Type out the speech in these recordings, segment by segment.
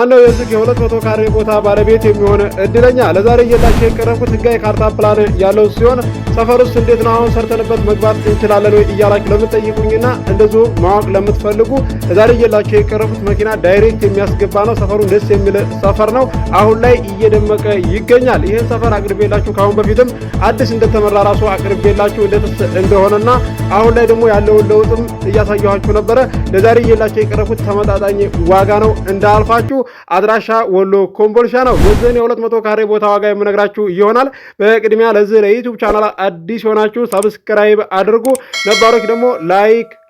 ማነው የዚህ የ200 ካሬ ቦታ ባለቤት የሚሆን እድለኛ? ለዛሬ እየላችሁ የቀረብኩት ህጋዊ ካርታ ፕላን ያለው ሲሆን ሰፈር ውስጥ እንዴት ነው አሁን ሰርተንበት መግባት እንችላለን ወይ እያላችሁ ለምትጠይቁኝና እንደዚሁ ማወቅ ለምትፈልጉ ለዛሬ እየላችሁ የቀረብኩት መኪና ዳይሬክት የሚያስገባ ነው። ሰፈሩን ደስ የሚል ሰፈር ነው። አሁን ላይ እየደመቀ ይገኛል። ይህን ሰፈር አቅርቤላችሁ ካሁን በፊትም አዲስ እንደተመራ ራሱ አቅርቤላችሁ እንደሆነና አሁን ላይ ደግሞ ያለውን ለውጥም እያሳየኋችሁ ነበረ። ለዛሬ እየላችሁ የቀረብኩት ተመጣጣኝ ዋጋ ነው እንዳልፋችሁ። አድራሻ ወሎ ኮምቦልቻ ነው። የዚህን የ200 ካሬ ቦታ ዋጋ የምነግራችሁ ይሆናል። በቅድሚያ ለዚህ ለዩቲዩብ ቻናል አዲስ ሆናችሁ ሰብስክራይብ አድርጉ። ነባሮች ደግሞ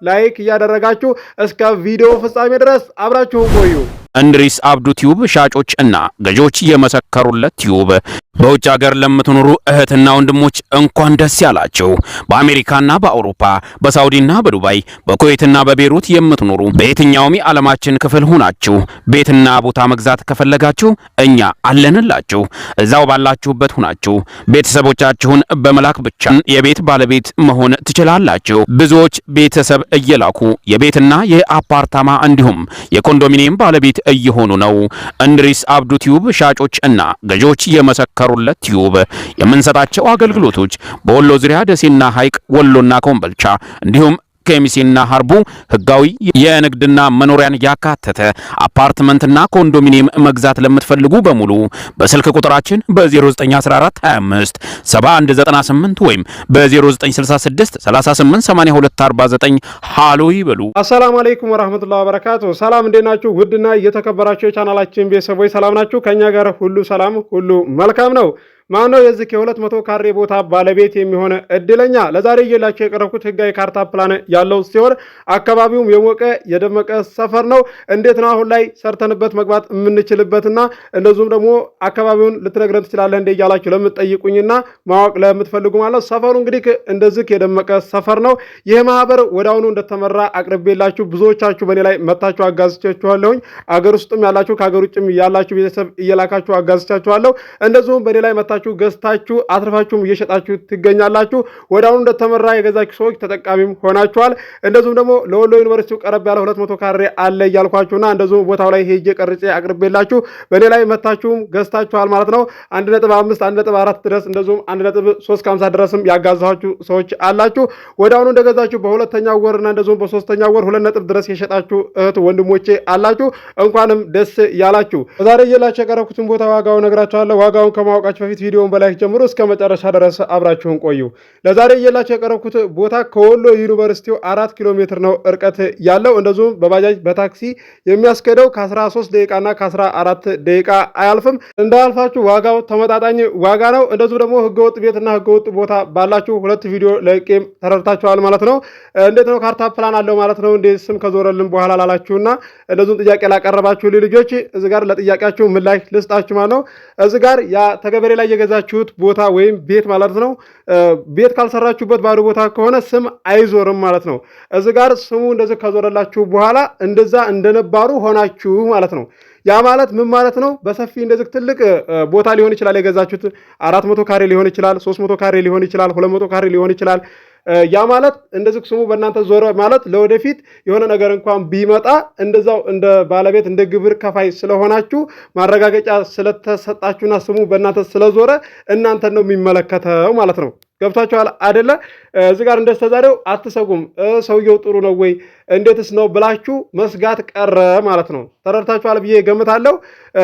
ላይክ እያደረጋችሁ እስከ ቪዲዮ ፍጻሜ ድረስ አብራችሁን ቆዩ። እንድሪስ አብዱ ቲዩብ ሻጮች እና ገዢዎች የመሰከሩለት ቲዩብ። በውጭ ሀገር ለምትኖሩ እህትና ወንድሞች እንኳን ደስ ያላችሁ። በአሜሪካና በአውሮፓ በሳውዲና በዱባይ በኩዌትና በቤሩት የምትኖሩ በየትኛውም የዓለማችን ክፍል ሆናችሁ ቤትና ቦታ መግዛት ከፈለጋችሁ እኛ አለንላችሁ። እዛው ባላችሁበት ሆናችሁ ቤተሰቦቻችሁን በመላክ ብቻ የቤት ባለቤት መሆን ትችላላችሁ። ብዙዎች ቤተሰብ እየላኩ የቤትና የአፓርታማ እንዲሁም የኮንዶሚኒየም ባለቤት እየሆኑ ነው። እንድሪስ አብዱ ቲዩብ ሻጮች እና ገዢዎች የመሰከሩለት ቲዩብ የምንሰጣቸው አገልግሎቶች በወሎ ዙሪያ ደሴና ሐይቅ፣ ወሎና ኮምቦልቻ እንዲሁም ከሚሴና ሀርቡ ህጋዊ የንግድና መኖሪያን ያካተተ አፓርትመንትና ኮንዶሚኒየም መግዛት ለምትፈልጉ በሙሉ በስልክ ቁጥራችን በ091425 7198 ወይም በ0966 388249 ሃሎ ይበሉ። አሰላሙ አለይኩም ወራህመቱላሂ ወበረካቱ። ሰላም እንዴት ናችሁ? ውድና እየተከበራችሁ የቻናላችን ቤተሰቦች ሰላም ናችሁ? ከኛ ጋር ሁሉ ሰላም፣ ሁሉ መልካም ነው። ማነው የዚህ የ200 ካሬ ቦታ ባለቤት የሚሆን እድለኛ? ለዛሬ እየላችሁ የቀረብኩት ህጋዊ ካርታ ፕላን ያለው ሲሆን አካባቢውም የሞቀ የደመቀ ሰፈር ነው። እንዴት ነው አሁን ላይ ሰርተንበት መግባት የምንችልበትና እንደዚሁም ደግሞ አካባቢውን ልትነግረን ትችላለህ እንደ እያላችሁ ለምትጠይቁኝና ማወቅ ለምትፈልጉ ማለት ሰፈሩ እንግዲህ እንደዚህ የደመቀ ሰፈር ነው። ይህ ማህበር ወዳውኑ እንደተመራ አቅርቤላችሁ ብዙዎቻችሁ በእኔ ላይ መታችሁ አጋዝቻችኋለሁኝ። አገር ውስጥም ያላችሁ ከአገር ውጭም ያላችሁ ቤተሰብ እየላካችሁ አጋዝቻችኋለሁ። እንደዚሁም በእኔ ላይ ገዝታችሁ አትርፋችሁም እየሸጣችሁ ትገኛላችሁ። ወዳውኑ እንደተመራ የገዛችሁ ሰዎች ተጠቃሚም ሆናችኋል። እንደዚሁም ደግሞ ለወሎ ዩኒቨርሲቲ ቀረብ ያለ 200 ካሬ አለ እያልኳችሁና እንደዚሁም ቦታው ላይ ሄጄ ቀርጬ አቅርቤላችሁ በኔ ላይ መታችሁም ገዝታችኋል ማለት ነው። 1.5 1.4 ድረስ እንደዚሁም 1.350 ድረስም ያጋዛችሁ ሰዎች አላችሁ። ወዳውኑ እንደገዛችሁ በሁለተኛው ወርና እንደዚሁም በሶስተኛው ወር 2 ነጥብ ድረስ የሸጣችሁ እህት ወንድሞቼ አላችሁ። እንኳንም ደስ ያላችሁ። ዛሬ እየላችሁ የቀረብኩትን ቦታ ዋጋው ነግራችኋለሁ። ዋጋውን ከማወቃችሁ በፊት ቪዲዮውን በላይክ ጀምሮ እስከ መጨረሻ ድረስ አብራችሁን ቆዩ። ለዛሬ እየላችሁ የቀረብኩት ቦታ ከወሎ ዩኒቨርሲቲው 4 ኪሎ ሜትር ነው እርቀት ያለው። እንደዚሁም በባጃጅ በታክሲ የሚያስከደው ከ13 ደቂቃና ከ14 ደቂቃ አያልፍም። እንዳያልፋችሁ ዋጋው ተመጣጣኝ ዋጋ ነው። እንደዚሁም ደግሞ ህገወጥ ቤትና ህገወጥ ቦታ ባላችሁ ሁለት ቪዲዮ ለቄም ተረድታችኋል ማለት ነው። እንዴት ነው ካርታ ፕላን አለው ማለት ነው እንዴ ስም ከዞረልን በኋላ ላላችሁና እንደዚሁም ጥያቄ ላቀረባችሁ ልጆች እዚህ ጋር ለጥያቄያችሁ ምላሽ ልስጣችሁ ማለት ነው። እዚህ ጋር ያ ተገበሬ ላይ የገዛችሁት ቦታ ወይም ቤት ማለት ነው። ቤት ካልሰራችሁበት ባዶ ቦታ ከሆነ ስም አይዞርም ማለት ነው። እዚህ ጋር ስሙ እንደዚህ ከዞረላችሁ በኋላ እንደዛ እንደነባሩ ሆናችሁ ማለት ነው። ያ ማለት ምን ማለት ነው? በሰፊ እንደዚህ ትልቅ ቦታ ሊሆን ይችላል የገዛችሁት 400 ካሬ ሊሆን ይችላል፣ 300 ካሬ ሊሆን ይችላል፣ 200 ካሬ ሊሆን ይችላል። ያ ማለት እንደዚህ ስሙ በእናንተ ዞረ ማለት ለወደፊት የሆነ ነገር እንኳን ቢመጣ እንደዛው እንደ ባለቤት እንደ ግብር ከፋይ ስለሆናችሁ ማረጋገጫ ስለተሰጣችሁና ስሙ በእናንተ ስለዞረ እናንተን ነው የሚመለከተው ማለት ነው። ገብታችኋል አይደለ? እዚህ ጋር እንደተዛሬው አትሰጉም። ሰውየው ጥሩ ነው ወይ እንዴትስ ነው ብላችሁ መስጋት ቀረ ማለት ነው። ተረድታችኋል ብዬ ገምታለሁ።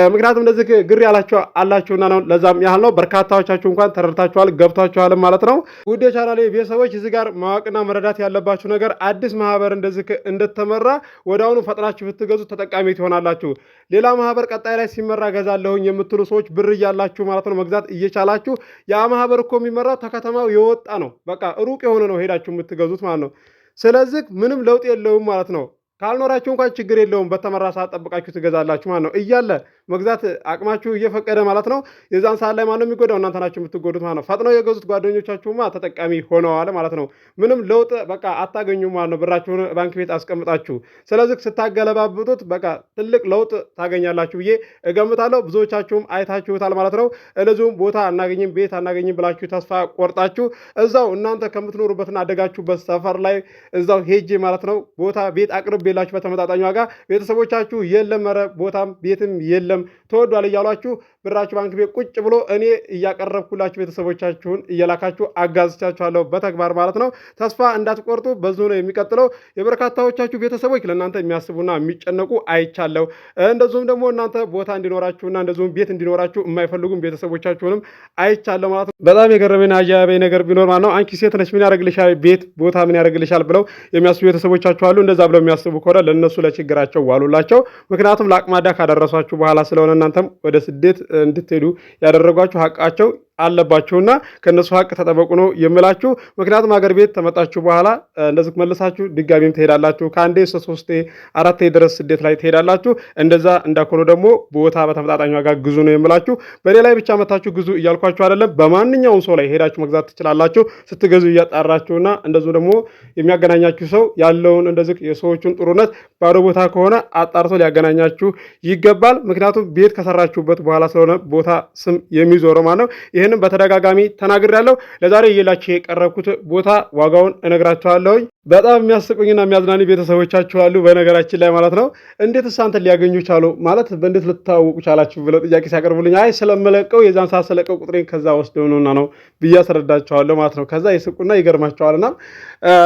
ምክንያቱም እንደዚህ ግር ያላችሁ አላችሁና ነው። ለዛም ያህል ነው። በርካታዎቻችሁ እንኳን ተረድታችኋል ገብታችኋል ማለት ነው። ውድ የቻናሌ ቤተሰቦች እዚህ ጋር ማወቅና መረዳት ያለባችሁ ነገር አዲስ ማህበር እንደዚህ እንደተመራ ወዳውኑ ፈጥናችሁ ብትገዙ ተጠቃሚ ትሆናላችሁ። ሌላ ማህበር ቀጣይ ላይ ሲመራ ገዛለሁኝ የምትሉ ሰዎች ብር እያላችሁ ማለት ነው መግዛት እየቻላችሁ ያ ማህበር እኮ የሚመራው ተከተማው የወጣ ነው። በቃ ሩቅ የሆነ ነው ሄዳችሁ የምትገዙት ማለት ነው። ስለዚህ ምንም ለውጥ የለውም ማለት ነው። ካልኖራችሁ እንኳን ችግር የለውም። በተመራ ሰዓት ጠብቃችሁ ትገዛላችሁ ማለት ነው። እያለ መግዛት አቅማችሁ እየፈቀደ ማለት ነው። የዛን ሰዓት ላይ ማነው የሚጎዳው? እናንተ ናችሁ የምትጎዱት ማለት ነው። ፈጥነው የገዙት ጓደኞቻችሁማ ተጠቃሚ ሆነዋል ማለት ነው። ምንም ለውጥ በቃ አታገኙም ማለት ነው፣ ብራችሁን ባንክ ቤት አስቀምጣችሁ። ስለዚህ ስታገለባብጡት በቃ ትልቅ ለውጥ ታገኛላችሁ ብዬ እገምታለሁ። ብዙዎቻችሁም አይታችሁታል ማለት ነው። እንደዚሁም ቦታ አናገኝም ቤት አናገኝም ብላችሁ ተስፋ ቆርጣችሁ እዛው እናንተ ከምትኖሩበትና አደጋችሁበት ሰፈር ላይ እዛው ሄጄ ማለት ነው ቦታ ቤት አቅርቤላችሁ በተመጣጣኝ ዋጋ ቤተሰቦቻችሁ የለም ኧረ ቦታም ቤትም የለም ተወዷል እያሏችሁ ብራችሁ ባንክ ቤት ቁጭ ብሎ እኔ እያቀረብኩላችሁ ቤተሰቦቻችሁን እየላካችሁ አጋዝቻችኋለሁ በተግባር ማለት ነው። ተስፋ እንዳትቆርጡ። በዚሁ ነው የሚቀጥለው። የበርካታዎቻችሁ ቤተሰቦች ለእናንተ የሚያስቡና የሚጨነቁ አይቻለሁ። እንደዚሁም ደግሞ እናንተ ቦታ እንዲኖራችሁና እንደዚሁም ቤት እንዲኖራችሁ የማይፈልጉም ቤተሰቦቻችሁንም አይቻለሁ ማለት ነው። በጣም የገረመኝ አጃቤ ነገር ቢኖር ማለት ነው አንቺ ሴት ነች ምን ያደርግልሻል ቤት ቦታ ምን ያደርግልሻል ብለው የሚያስቡ ቤተሰቦቻችሁ አሉ። እንደዛ ብለው የሚያስቡ ከሆነ ለእነሱ ለችግራቸው ዋሉላቸው። ምክንያቱም ለአቅማዳ ካደረሷችሁ በኋላ ስለሆነ እናንተም ወደ ስደት እንድትሄዱ ያደረጓችሁ ሀቃቸው አለባችሁና ከነሱ ሀቅ ተጠበቁ ነው የምላችሁ። ምክንያቱም ሀገር ቤት ተመጣችሁ በኋላ እንደዚህ መልሳችሁ ድጋሚም ትሄዳላችሁ። ከአንዴ ሶስቴ አራቴ ድረስ ስደት ላይ ትሄዳላችሁ። እንደዛ እንዳኮኑ ደግሞ ቦታ በተመጣጣኝ ዋጋ ግዙ ነው የምላችሁ። በሌላ ላይ ብቻ መታችሁ ግዙ እያልኳችሁ አይደለም። በማንኛውም ሰው ላይ ሄዳችሁ መግዛት ትችላላችሁ። ስትገዙ እያጣራችሁና እንደዚሁ ደግሞ የሚያገናኛችሁ ሰው ያለውን እንደዚህ የሰዎቹን ጥሩነት ባዶ ቦታ ከሆነ አጣርቶ ሊያገናኛችሁ ይገባል። ምክንያቱም ቤት ከሰራችሁበት በኋላ ስለሆነ ቦታ ስም የሚዞረው ማለት ነው። ይህንን በተደጋጋሚ ተናግሬያለሁ። ለዛሬ እየላችሁ የቀረብኩት ቦታ ዋጋውን እነግራችኋለሁ። በጣም የሚያስቁኝና የሚያዝናኑ ቤተሰቦቻችሁ አሉ በነገራችን ላይ ማለት ነው። እንዴት አንተን ሊያገኙ ቻሉ ማለት በእንዴት ልትታወቁ ቻላችሁ ብለው ጥያቄ ሲያቀርቡልኝ አይ ስለመለቀው የዛን ሰዓት ስለቀው ቁጥሬን ከዛ ወስደው ነውና ነው ብዬ አስረዳቸዋለሁ ማለት ነው። ከዛ ይስቁና ይገርማቸዋልና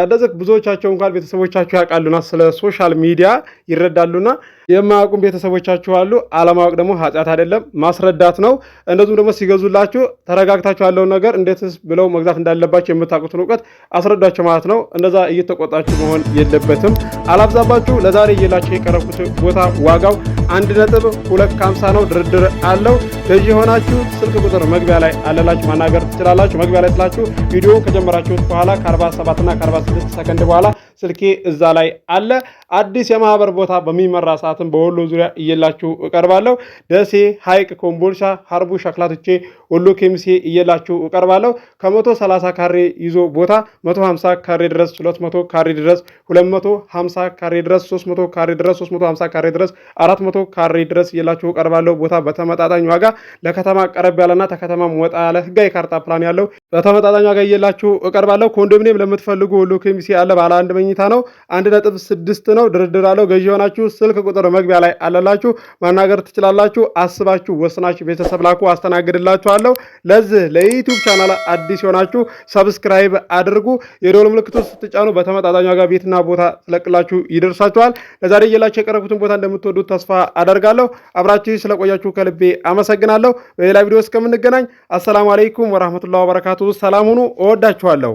እንደዚህ ብዙዎቻቸው እንኳን ቤተሰቦቻችሁ ያውቃሉና ስለ ሶሻል ሚዲያ ይረዳሉና የማያውቁም ቤተሰቦቻችሁ አሉ። አለማወቅ ደግሞ ኃጢአት አይደለም፣ ማስረዳት ነው። እንደዚሁም ደግሞ ሲገዙላችሁ ተረጋግታችሁ ያለውን ነገር እንዴትስ ብለው መግዛት እንዳለባችሁ የምታውቁትን እውቀት አስረዳቸው ማለት ነው። እንደዛ እየተቆጣችሁ መሆን የለበትም። አላብዛባችሁ። ለዛሬ እየላችሁ የቀረብኩት ቦታ ዋጋው 1.250 ነው። ድርድር አለው። ገዢ የሆናችሁ ስልክ ቁጥር መግቢያ ላይ አለላችሁ ማናገር ትችላላችሁ። መግቢያ ላይ ስላችሁ ቪዲዮ ከጀመራችሁት በኋላ ከ47 እና ከ46 ሰከንድ በኋላ ስልኬ እዛ ላይ አለ። አዲስ የማህበር ቦታ በሚመራ ሰዓትም በወሎ ዙሪያ እየላችሁ እቀርባለሁ። ደሴ፣ ሐይቅ፣ ኮምቦልቻ፣ ሀርቡ፣ ሸክላትቼ፣ ወሎ ኬሚሴ እየላችሁ እቀርባለሁ። ከ130 ካሬ ይዞ ቦታ 150 ካሬ ድረስ 200 ካሬ ድረስ 250 ካሬ ድረስ 300 ካሬ ድረስ 350 ካሬ ድረስ 400 ካሬ ድረስ እየላችሁ እቀርባለሁ። ቦታ በተመጣጣኝ ዋጋ ለከተማ ቀረብ ያለና ተከተማ ወጣ ያለ ህጋዊ ካርታ ፕላን ያለው በተመጣጣኝ ዋጋ እየላችሁ እቀርባለሁ። ኮንዶሚኒየም ለምትፈልጉ ወሎ ኬሚሴ አለ። ባለ 1 መኝታ ነው። 1.6 ነው። ድርድር አለው። ገዢ የሆናችሁ ስልክ ቁጥር መግቢያ ላይ አለላችሁ ማናገር ትችላላችሁ። አስባችሁ ወስናችሁ ቤተሰብ ላኩ፣ አስተናግድላችኋለሁ። ለዚህ ለዩቲዩብ ቻናል አዲስ የሆናችሁ ሰብስክራይብ አድርጉ። የደወል ምልክቱ ስትጫኑ በተመጣጣኝ ዋጋ ቤትና ቦታ ስለቅላችሁ ይደርሳችኋል። ለዛሬ እየላችሁ የቀረብኩትን ቦታ እንደምትወዱት ተስፋ አደርጋለሁ። አብራችሁ ስለቆያችሁ ከልቤ አመሰግናለሁ። በሌላ ቪዲዮ እስከምንገናኝ አሰላሙ አለይኩም ወራህመቱላሂ ወበረካቱ። ሰላም ሁኑ። እወዳችኋለሁ።